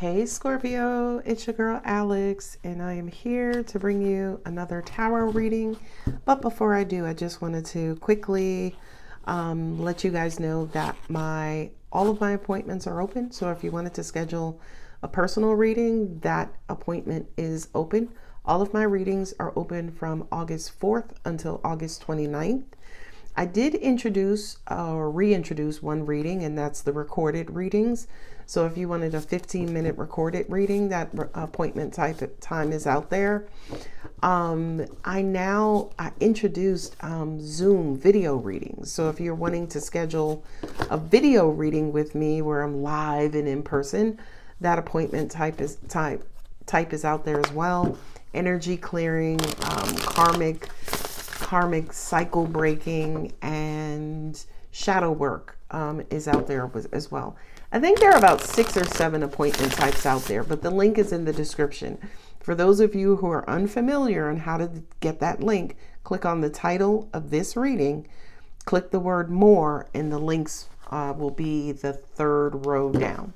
Hey Scorpio, it's your girl Alex, and I am here to bring you another tarot reading. But before I do, I just wanted to quickly let you guys know that all of my appointments are open. So if you wanted to schedule a personal reading, that appointment is open. All of my readings are open from August 4th until August 29th. I did introduce or reintroduce one reading, and that's the recorded readings. So if you wanted a 15-minute recorded reading, that appointment time is out there. I introduced Zoom video readings. So if you're wanting to schedule a video reading with me where I'm live and in person, that appointment type is out there as well. Energy clearing, karmic cycle breaking, and shadow work is out there as well. I think there are about 6 or 7 appointment types out there, but the link is in the description. For those of you who are unfamiliar on how to get that link, click on the title of this reading, click the word more, and the links will be the 3rd row down.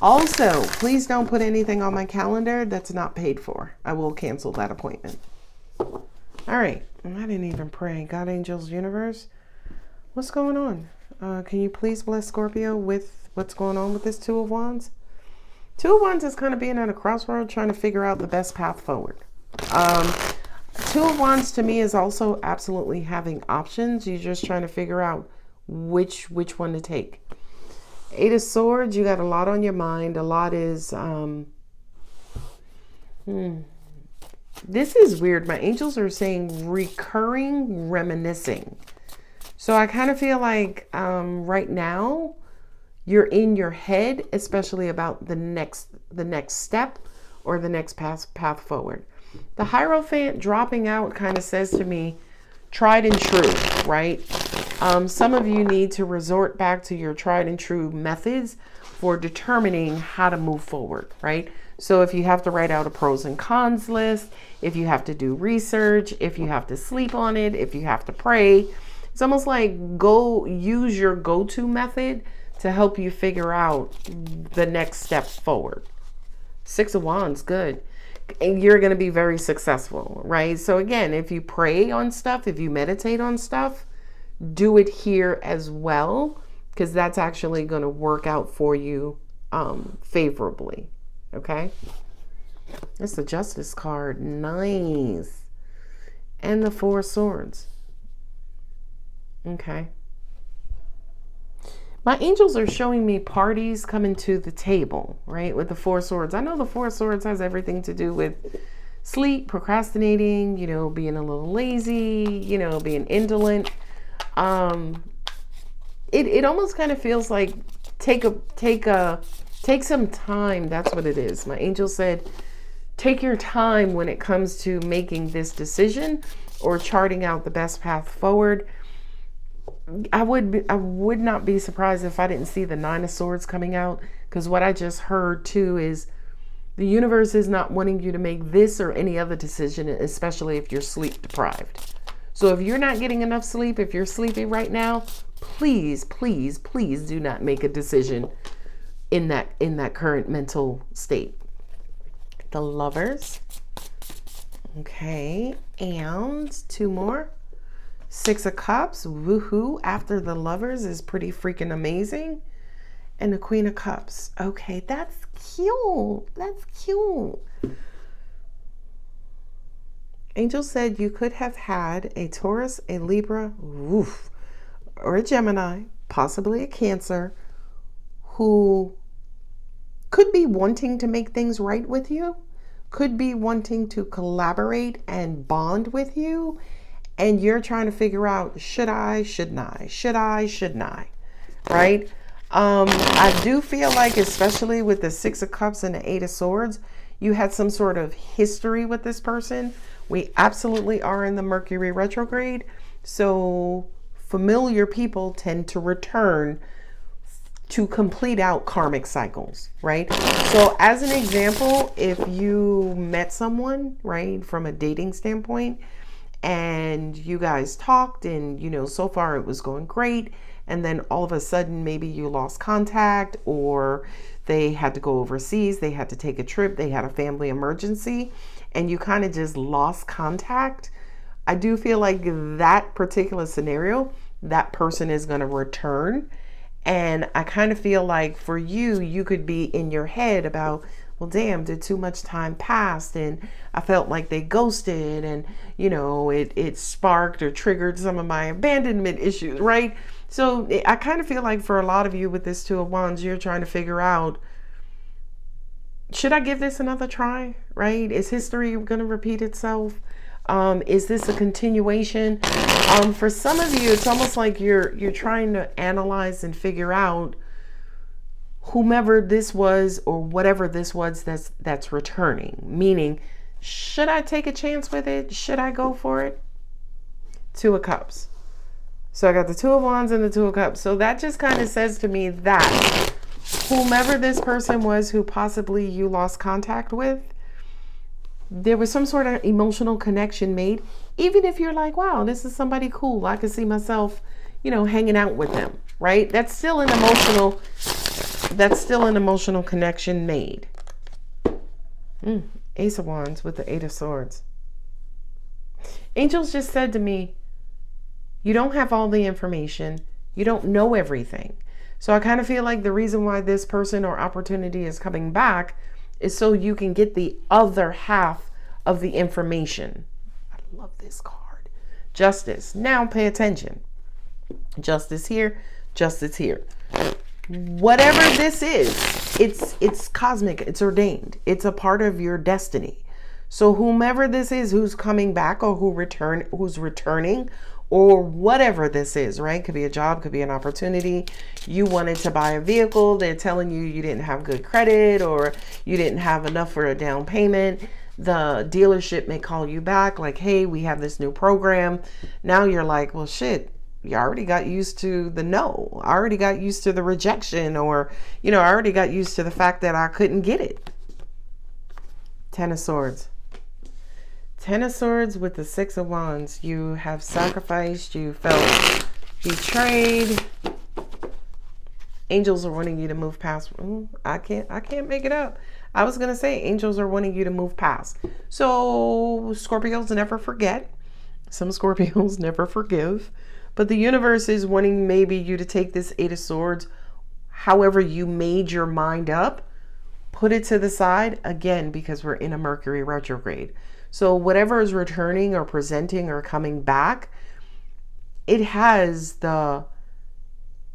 Also, please don't put anything on my calendar that's not paid for. I will cancel that appointment. All right, I didn't even pray. God, angels, universe, what's going on? Can you please bless Scorpio with what's going on with this Two of Wands? Two of Wands is kind of being at a crossroad, trying to figure out the best path forward. Two of Wands to me is also absolutely having options. You're just trying to figure out which one to take. 8 of Swords, you got a lot on your mind. A lot is... This is weird. My angels are saying recurring reminiscing. So I kind of feel like right now you're in your head, especially about the next step or the next path forward. The Hierophant dropping out kind of says to me, tried and true, right? Some of you need to resort back to your tried and true methods for determining how to move forward, right? So if you have to write out a pros and cons list, if you have to do research, if you have to sleep on it, if you have to pray, it's almost like go use your go-to method to help you figure out the next step forward. 6 of Wands, good. And you're going to be very successful, right? So again, if you pray on stuff, if you meditate on stuff, do it here as well, because that's actually going to work out for you favorably. Okay, that's the Justice card. Nice. And the 4 of Swords. Okay. My angels are showing me parties coming to the table, right? With the 4 of Swords. I know the 4 of Swords has everything to do with sleep, procrastinating, being a little lazy, being indolent. It almost kind of feels like take some time. That's what it is. My angel said, take your time when it comes to making this decision or charting out the best path forward. I would not be surprised if I didn't see the 9 of Swords coming out, because what I just heard too is the universe is not wanting you to make this or any other decision, especially if you're sleep deprived. So if you're not getting enough sleep, if you're sleepy right now, please, please, please do not make a decision in that current mental state. The Lovers. Okay, and 2 more. 6 of Cups. Woohoo. After the Lovers is pretty freaking amazing. And the Queen of Cups. Okay, that's cute. That's cute. Angel said you could have had a Taurus, a Libra, or a Gemini, possibly a Cancer, who could be wanting to make things right with you, could be wanting to collaborate and bond with you, and you're trying to figure out, should I, shouldn't I, shouldn't I, right? I do feel like, especially with the 6 of Cups and the 8 of Swords, you had some sort of history with this person. We absolutely are in the Mercury retrograde, so familiar people tend to return to complete out karmic cycles, right? So as an example, if you met someone, right, from a dating standpoint, and you guys talked and, so far it was going great, and then all of a sudden maybe you lost contact, or they had to go overseas, they had to take a trip, they had a family emergency, and you kind of just lost contact. I do feel like that particular scenario, that person is going to return. And I kind of feel like for you, you could be in your head about, well, damn, did too much time pass and I felt like they ghosted and, you know, it sparked or triggered some of my abandonment issues, right? So I kind of feel like for a lot of you with this Two of Wands, you're trying to figure out, should I give this another try, right? Is history going to repeat itself? Is this a continuation? For some of you, it's almost like you're trying to analyze and figure out whomever this was or whatever this was that's returning. Meaning, should I take a chance with it? Should I go for it? Two of Cups. So I got the Two of Wands and the Two of Cups. So that just kind of says to me that whomever this person was who possibly you lost contact with, there was some sort of emotional connection made. Even if you're like, wow, this is somebody cool, I could see myself, you know, hanging out with them, right? That's still an emotional connection made. Ace of Wands with the Eight of Swords. Angels just said to me, you don't have all the information. You don't know everything. So I kind of feel like the reason why this person or opportunity is coming back is so you can get the other half of the information. I love this card. Justice. Now pay attention. Justice here, justice here. Whatever this is, it's cosmic, it's ordained. It's a part of your destiny. So whomever this is who's coming back or who's returning, or whatever this is, right? Could be a job, could be an opportunity. You wanted to buy a vehicle. They're telling you didn't have good credit or you didn't have enough for a down payment. The dealership may call you back like, hey, we have this new program. Now you're like, well, shit, you already got used to the no. I already got used to the rejection, or, you know, I already got used to the fact that I couldn't get it. Ten of Swords. Ten of Swords with the Six of Wands. You have sacrificed. You felt betrayed. Angels are wanting you to move past. I can't make it up. I was going to say angels are wanting you to move past. So Scorpios never forget. Some Scorpios never forgive. But the universe is wanting maybe you to take this Eight of Swords, however you made your mind up, put it to the side again, because we're in a Mercury retrograde. So whatever is returning or presenting or coming back, it has the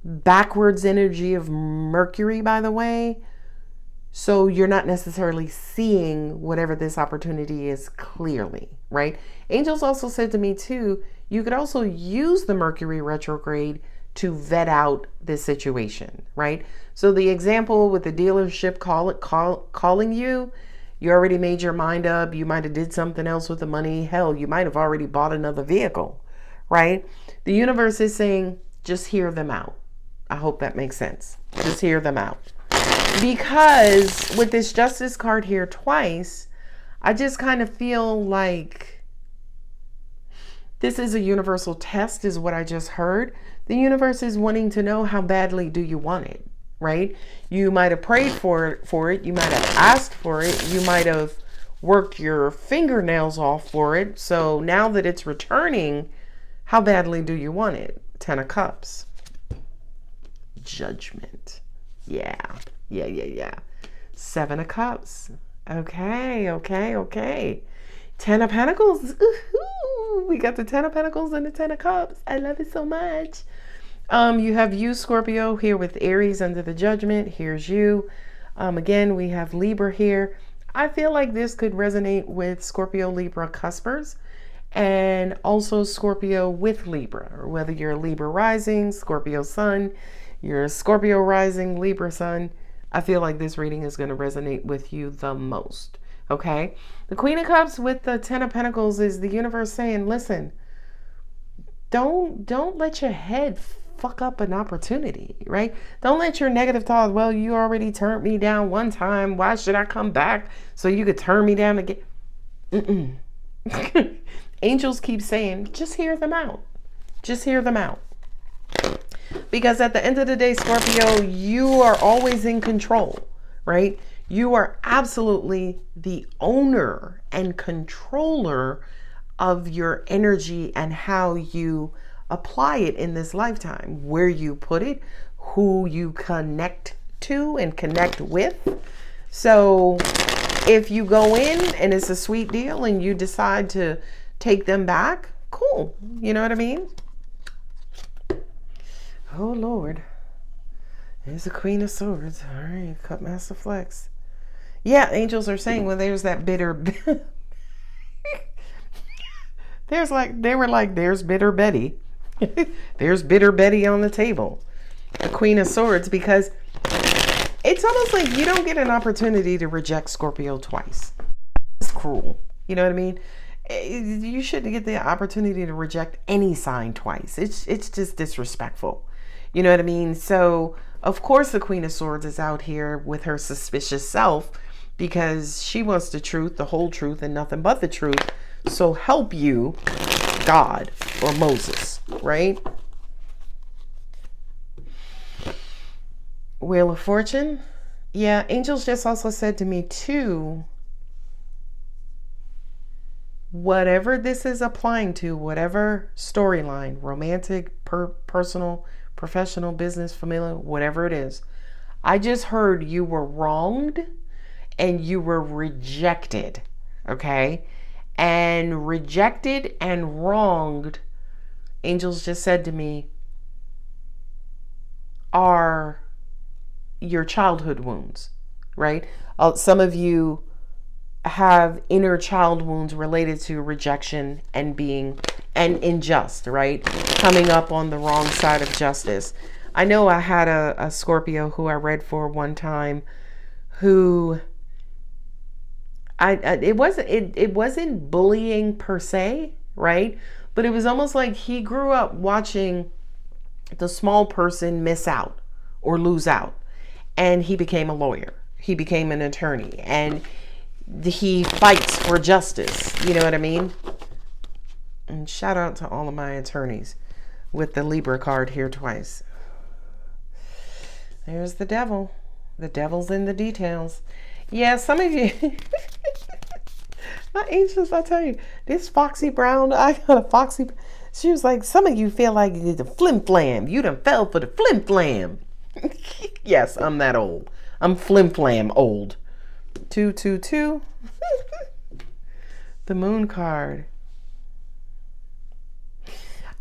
backwards energy of Mercury, by the way. So you're not necessarily seeing whatever this opportunity is clearly, right? Angels also said to me too, you could also use the Mercury retrograde to vet out this situation, right? So the example with the dealership calling you, you already made your mind up. You might have did something else with the money. Hell, you might have already bought another vehicle, right? The universe is saying, just hear them out. I hope that makes sense. Just hear them out. Because with this Justice card here twice, I just kind of feel like this is a universal test is what I just heard. The universe is wanting to know, how badly do you want it? Right? You might have prayed for it. You might have asked for it. You might have worked your fingernails off for it. So now that it's returning, how badly do you want it? Ten of Cups. Judgment. Yeah. Seven of Cups. Okay. Ten of Pentacles. Ooh, we got the Ten of Pentacles and the Ten of Cups. I love it so much. You have you, Scorpio, here with Aries under the Judgment. Here's you. Again, we have Libra here. I feel like this could resonate with Scorpio, Libra cuspers, and also Scorpio with Libra, or whether you're a Libra rising, Scorpio sun, you're a Scorpio rising, Libra sun. I feel like this reading is going to resonate with you the most. Okay. The Queen of Cups with the Ten of Pentacles is the universe saying, listen, don't let your head fuck up an opportunity, right? Don't let your negative thoughts, well, you already turned me down one time. Why should I come back so you could turn me down again? Angels keep saying, just hear them out. Just hear them out. Because at the end of the day, Scorpio, you are always in control. right? You are absolutely the owner and controller of your energy and how you apply it in this lifetime, where you put it, who you connect to and connect with. So if you go in and it's a sweet deal and you decide to take them back, cool. You know what I mean? Oh, Lord. There's the Queen of Swords. All right, Cut Master Flex. Yeah, angels are saying, well, there's that bitter. There's bitter Betty. There's bitter Betty on the table. The Queen of Swords, because it's almost like you don't get an opportunity to reject Scorpio twice. It's cruel. You know what I mean? You shouldn't get the opportunity to reject any sign twice. It's just disrespectful. You know what I mean? So, of course, the Queen of Swords is out here with her suspicious self because she wants the truth, the whole truth, and nothing but the truth. So help you, God or Moses, right? Wheel of Fortune. Yeah, angels just also said to me too, whatever this is applying to, whatever storyline, romantic, personal, professional, business, familial, whatever it is, I just heard you were wronged and you were rejected, okay? And rejected and wronged, angels just said to me, are your childhood wounds, right? Some of you have inner child wounds related to rejection and being unjust, right? Coming up on the wrong side of justice. I know I had a Scorpio who I read for one time who it wasn't bullying per se, right? But it was almost like he grew up watching the small person miss out or lose out. And he became a lawyer. He became an attorney. And he fights for justice. You know what I mean? And shout out to all of my attorneys with the Libra card here twice. There's the devil. The devil's in the details. Yeah, some of you... My angels, I tell you, this Foxy Brown, I got a Foxy... She was like, some of you feel like the flim flam. You done fell for the flim flam. Yes, I'm that old. I'm flim flam old. 222. The Moon card.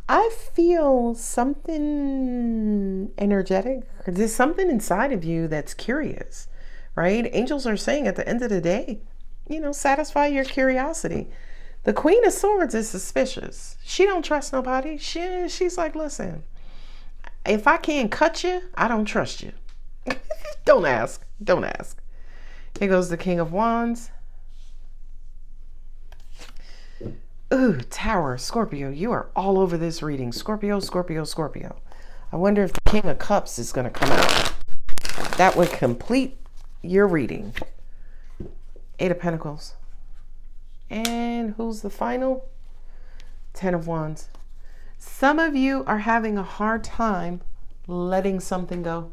I feel something energetic. There's something inside of you that's curious, right? Angels are saying at the end of the day, satisfy your curiosity. The Queen of Swords is suspicious. She don't trust nobody. She's like, listen, if I can't cut you, I don't trust you. Don't ask. Don't ask. Here goes the King of Wands. Ooh, Tower, Scorpio. You are all over this reading. Scorpio, Scorpio, Scorpio. I wonder if the King of Cups is going to come out. That would complete your reading. Eight of Pentacles. And who's the final? Ten of Wands. Some of you are having a hard time letting something go,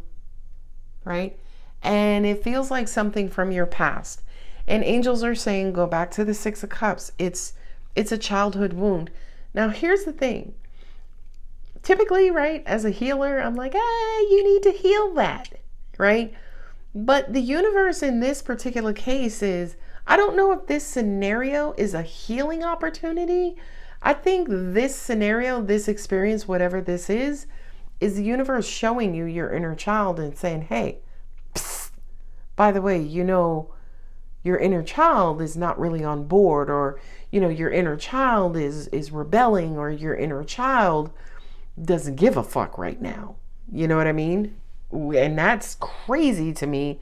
right? And it feels like something from your past. And angels are saying, go back to the Six of Cups. It's a childhood wound. Now, here's the thing. Typically, right, as a healer, I'm like, you need to heal that, right? But the universe in this particular case is, I don't know if this scenario is a healing opportunity. I think this scenario, this experience, whatever this is the universe showing you your inner child and saying, hey, psst, by the way, your inner child is not really on board, or, your inner child is rebelling, or your inner child doesn't give a fuck right now. You know what I mean? And that's crazy to me,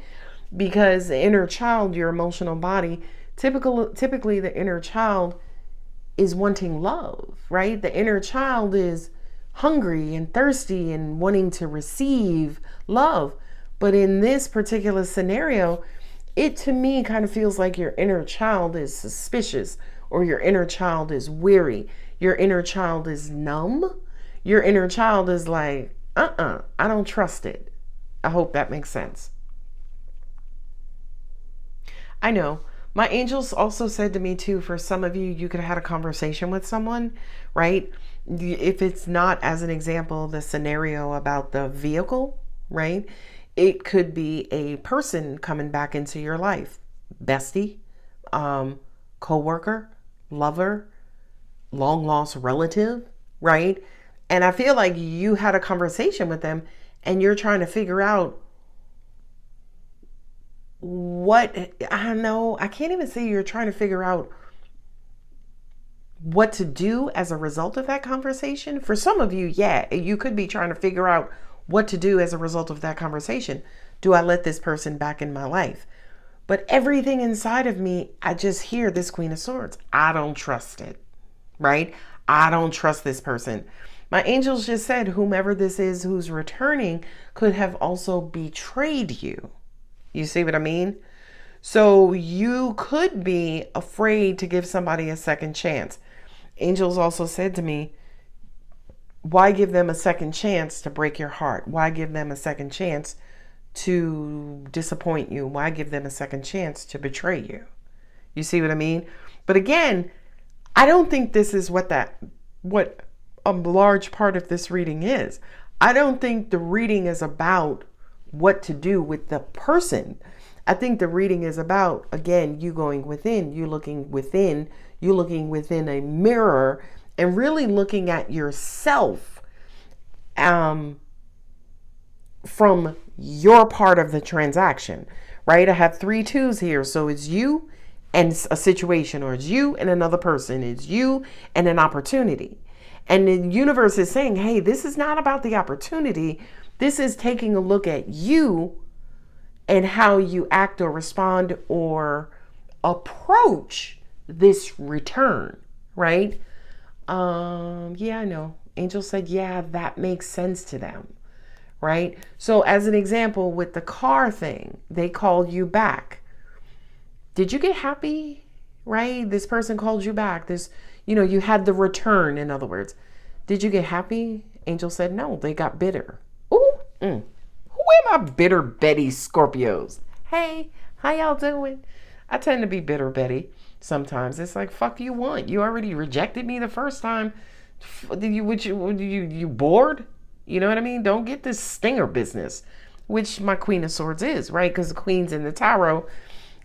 because the inner child, your emotional body, typically the inner child is wanting love, right? The inner child is hungry and thirsty and wanting to receive love. But in this particular scenario, it to me kind of feels like your inner child is suspicious, or your inner child is weary. Your inner child is numb. Your inner child is like, I don't trust it. I hope that makes sense. I know. My angels also said to me too, for some of you, you could have had a conversation with someone, right? If it's not, as an example, the scenario about the vehicle, right? It could be a person coming back into your life, bestie, co-worker, lover, long lost relative, right? And I feel like you had a conversation with them and you're trying to figure out what, I don't know, I can't even say you're trying to figure out what to do as a result of that conversation. For some of you, yeah, you could be trying to figure out what to do as a result of that conversation. Do I let this person back in my life? But everything inside of me, I just hear this Queen of Swords. I don't trust it, right? I don't trust this person. My angels just said whomever this is who's returning could have also betrayed you. You see what I mean? So you could be afraid to give somebody a second chance. Angels also said to me, why give them a second chance to break your heart? Why give them a second chance to disappoint you? Why give them a second chance to betray you? You see what I mean? But again, I don't think this is what a large part of this reading is. I don't think the reading is about what to do with the person. I think the reading is about, again, you going within, you looking within a mirror and really looking at yourself from your part of the transaction, right? I have 3 twos here. So it's you and a situation, or it's you and another person. It's you and an opportunity. And the universe is saying, hey, this is not about the opportunity. This is taking a look at you and how you act or respond or approach this return, right? Yeah, I know. Angel said, yeah, that makes sense to them, right? So as an example, with the car thing, they called you back. Did you get happy, right? This person called you back. You had the return, in other words. Did you get happy? Angel said, no, they got bitter. Ooh, Who am I bitter Betty Scorpios? Hey, how y'all doing? I tend to be bitter Betty sometimes. It's like, fuck you want? You already rejected me the first time. You bored? You know what I mean? Don't get this stinger business, which my Queen of Swords is, right? Because the queens in the tarot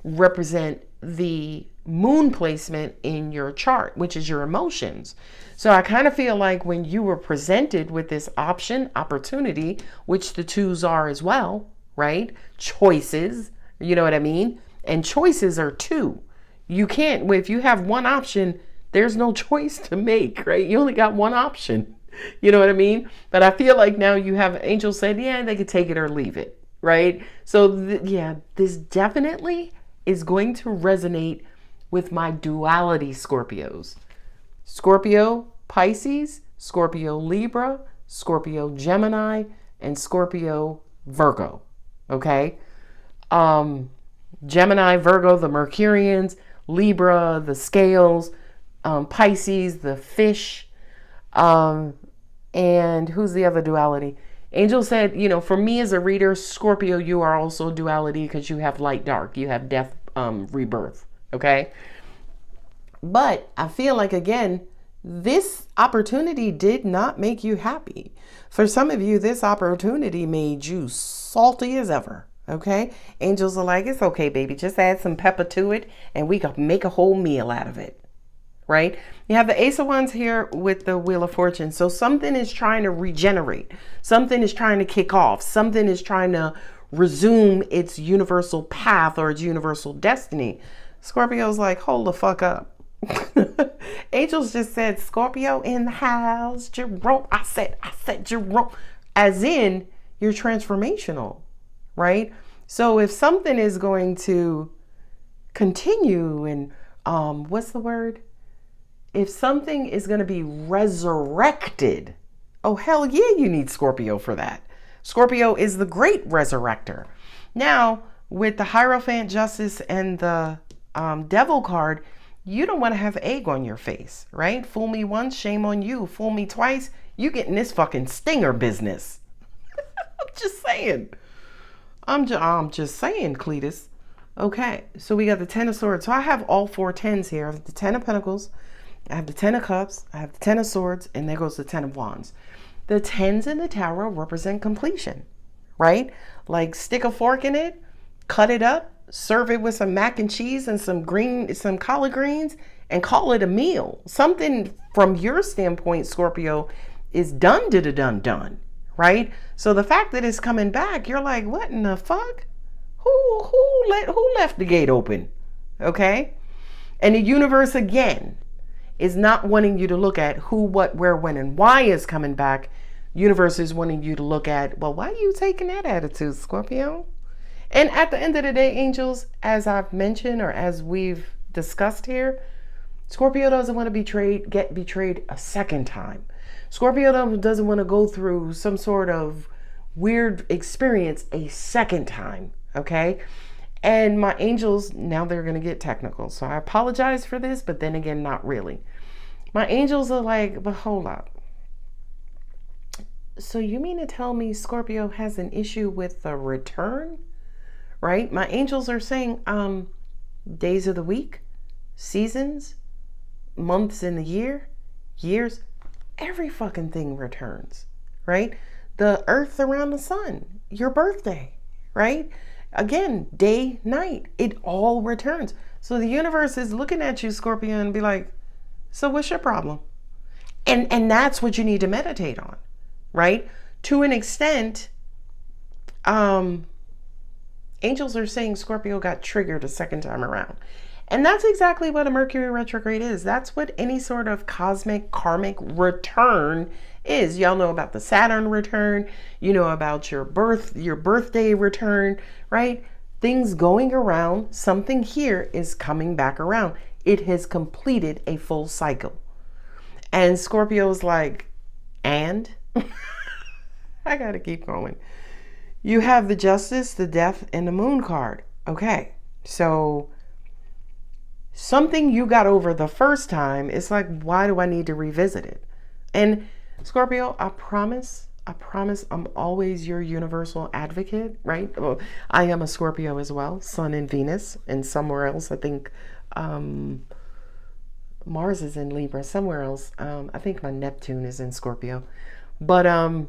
represent the moon placement in your chart, which is your emotions. So I kind of feel like when you were presented with this opportunity, which the twos are as well, right? Choices, you know what I mean? And choices are 2. You can't, if you have one option, there's no choice to make, right? You only got one option. You know what I mean? But I feel like now you have, angels said, yeah, they could take it or leave it, right? So this definitely is going to resonate with my duality Scorpios. Scorpio Pisces, Scorpio Libra, Scorpio Gemini, and Scorpio Virgo. Okay? Gemini, Virgo, the Mercurians, Libra, the scales, Pisces, the fish, and who's the other duality? Angel said, for me as a reader, Scorpio, you are also duality because you have light, dark. You have death, rebirth. Okay? But I feel like, again, this opportunity did not make you happy. For some of you, this opportunity made you salty as ever. Okay? Angels are like, it's okay, baby. Just add some pepper to it and we can make a whole meal out of it. Right? You have the Ace of Wands here with the Wheel of Fortune. So something is trying to regenerate. Something is trying to kick off. Something is trying to resume its universal path or its universal destiny. Scorpio's like, hold the fuck up. Angels just said, Scorpio in the house. Jerome. I said Jerome. As in, you're transformational. Right? So if something is going to continue and, what's the word? If something is going to be resurrected, oh, hell yeah, you need Scorpio for that. Scorpio is the great resurrector. Now, with the Hierophant, Justice, and the Devil card, you don't want to have egg on your face, right? Fool me once, shame on you. Fool me twice, you getting this fucking stinger business. I'm just saying. I'm just saying, Cletus. Okay, so we got the Ten of Swords. So I have all four tens here. I have the Ten of Pentacles, I have the Ten of Cups, I have the Ten of Swords, and there goes the Ten of Wands. The tens in the tarot represent completion, right? Like stick a fork in it, cut it up, serve it with some mac and cheese and some collard greens, and call it a meal. Something from your standpoint, Scorpio, is done, right? So the fact that it's coming back, you're like, what in the fuck? Who left the gate open? Okay? And the universe again is not wanting you to look at who, what, where, when, and why is coming back. Universe is wanting you to look at, well, why are you taking that attitude, Scorpio? And at the end of the day, angels, as I've mentioned or as we've discussed here, Scorpio doesn't want to get betrayed a second time. Scorpio doesn't want to go through some sort of weird experience a second time, okay? And my angels, now they're going to get technical. So I apologize for this, but then again, not really. My angels are like, but hold up. So you mean to tell me Scorpio has an issue with the return, right? My angels are saying days of the week, seasons, months in the year, years, every fucking thing returns, right? The earth around the sun, your birthday, right? Again, day, night, it all returns. So the universe is looking at you, Scorpio, and be like, so what's your problem? And that's what you need to meditate on, right? To an extent, angels are saying Scorpio got triggered a second time around. And that's exactly what a Mercury retrograde is. That's what any sort of cosmic, karmic return is. Y'all know about the Saturn return. You know about your birthday return, right? Things going around. Something here is coming back around. It has completed a full cycle. And Scorpio's like, and? I gotta keep going. You have the Justice, the Death, and the Moon card. Okay, so something you got over the first time, it's like, why do I need to revisit it? And Scorpio, I promise I'm always your universal advocate, right? Well, I am a Scorpio as well, Sun and Venus, and somewhere else, I think Mars is in Libra, somewhere else. I think my Neptune is in Scorpio. But I'm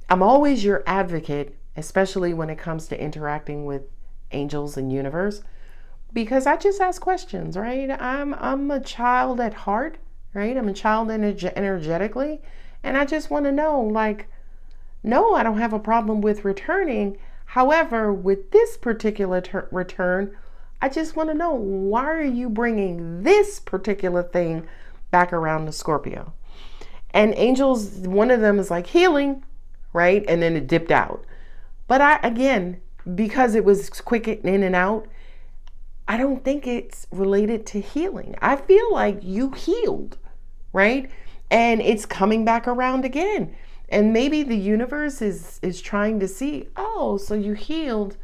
always your advocate, especially when it comes to interacting with angels and universe, because I just ask questions, right? I'm a child at heart, right? I'm a child energetically, and I just want to know, like, no, I don't have a problem with returning. However, with this particular return, I just want to know, why are you bringing this particular thing back around to Scorpio? And angels, one of them is like healing, right? And then it dipped out. But again, because it was quick in and out, I don't think it's related to healing. I feel like you healed, right? And it's coming back around again. And maybe the universe is trying to see, oh, so you healed.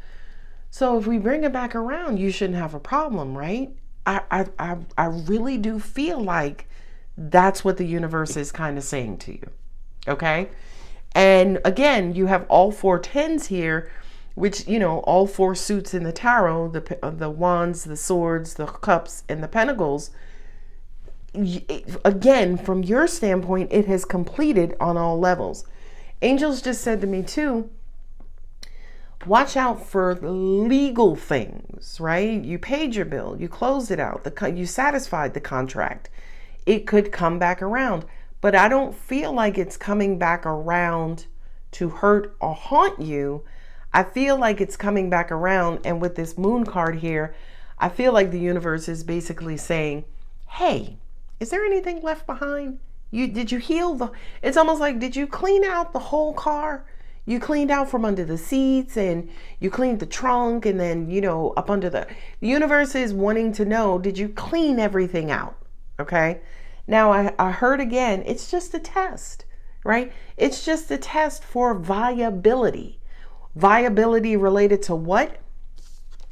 So if we bring it back around, you shouldn't have a problem, right? I really do feel like that's what the universe is kind of saying to you, okay? And again, you have all four tens here, which, you know, all four suits in the tarot, the wands, the swords, the cups, and the pentacles. Again, from your standpoint, it has completed on all levels. Angels just said to me too, watch out for legal things, right? You paid your bill, you closed it out, you satisfied the contract. It could come back around, but I don't feel like it's coming back around to hurt or haunt you. I feel like it's coming back around, and with this moon card here, I feel like the universe is basically saying, hey, is there anything left behind? Did you heal it's almost like, did you clean out the whole car? You cleaned out from under the seats, and you cleaned the trunk, and then, you know, up under the universe is wanting to know, did you clean everything out? Okay. Now I heard again, it's just a test, right? It's just a test for viability. Viability related to what?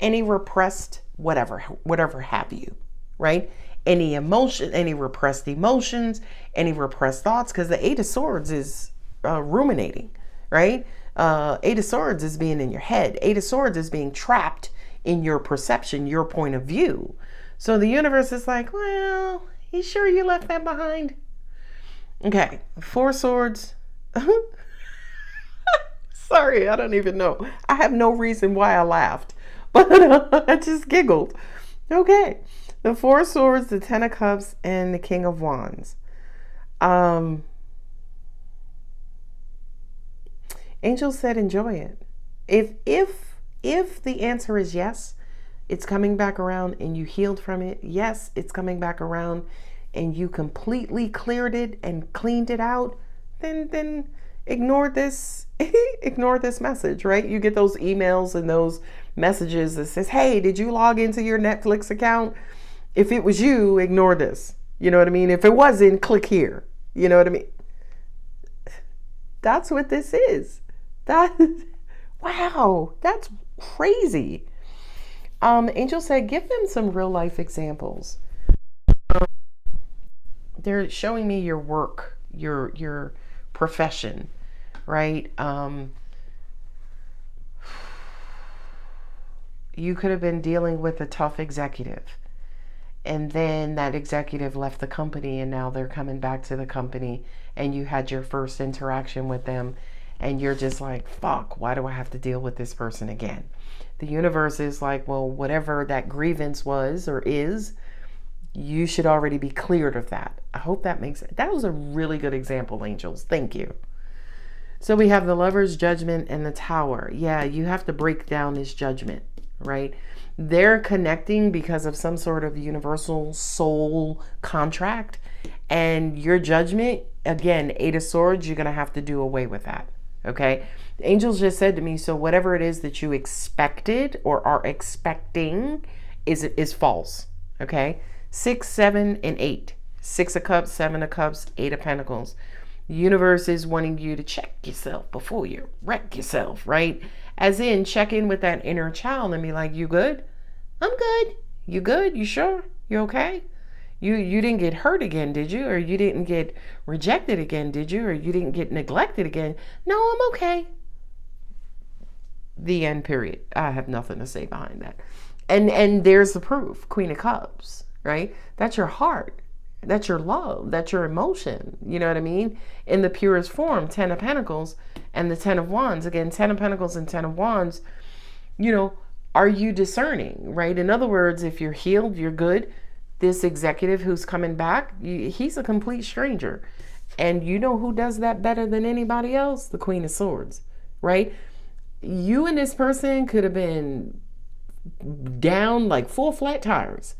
Any repressed whatever have you, right? Any emotion, any repressed emotions, any repressed thoughts, because the Eight of Swords is ruminating, right? Eight of Swords is being in your head. Eight of Swords is being trapped in your perception, your point of view. So the universe is like, well, you sure you left that behind? Okay, 4 swords. Sorry, I don't even know. I have no reason why I laughed, but I just giggled. Okay, the 4 swords, the 10 of cups, and the King of wands. Angels said enjoy it. If the answer is yes, it's coming back around and you healed from it. Yes, it's coming back around and you completely cleared it and cleaned it out. Then ignore this ignore this message, right? You get those emails and those messages that says, hey, did you log into your Netflix account? If it was you, ignore this. You know what I mean? If it wasn't, click here. You know what I mean? That's what this is. Wow, that's crazy. Angel said, give them some real life examples. They're showing me your work, your profession, right? You could have been dealing with a tough executive, and then that executive left the company and now they're coming back to the company and you had your first interaction with them and you're just like, fuck, why do I have to deal with this person again? The universe is like, well, whatever that grievance was or is, you should already be cleared of that. I hope that makes it. That was a really good example, angels. Thank you. So we have the Lover's Judgment and the Tower. Yeah, you have to break down this judgment, right? They're connecting because of some sort of universal soul contract. And your judgment, again, 8 of Swords, you're going to have to do away with that. Okay. The angels just said to me, so whatever it is that you expected or are expecting is false. Okay. 6, 7, and 8. 6 of Cups, 7 of Cups, 8 of Pentacles. The universe is wanting you to check yourself before you wreck yourself, right? As in, check in with that inner child and be like, you good? I'm good. You good? You sure? You okay? You didn't get hurt again, did you? Or you didn't get rejected again, did you? Or you didn't get neglected again? No, I'm okay. The end, period. I have nothing to say behind that. And there's the proof. Queen of Cups, right? That's your heart. That's your love. That's your emotion. You know what I mean? In the purest form, 10 of Pentacles and the 10 of Wands. Again, 10 of Pentacles and 10 of Wands. You know, are you discerning, right? In other words, if you're healed, you're good. This executive who's coming back, he's a complete stranger. And you know who does that better than anybody else? The Queen of Swords, right? You and this person could have been down like 4 flat tires.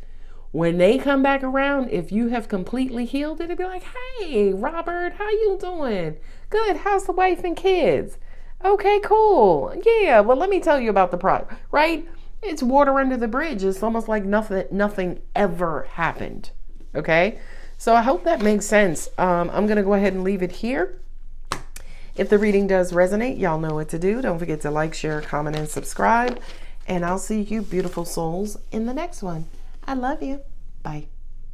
When they come back around, if you have completely healed it, it'd be like, hey, Robert, how you doing? Good. How's the wife and kids? Okay, cool. Yeah, well, let me tell you about the product, right? It's water under the bridge. It's almost like nothing ever happened. Okay, so I hope that makes sense. I'm going to go ahead and leave it here. If the reading does resonate, y'all know what to do. Don't forget to like, share, comment, and subscribe. And I'll see you beautiful souls in the next one. I love you. Bye.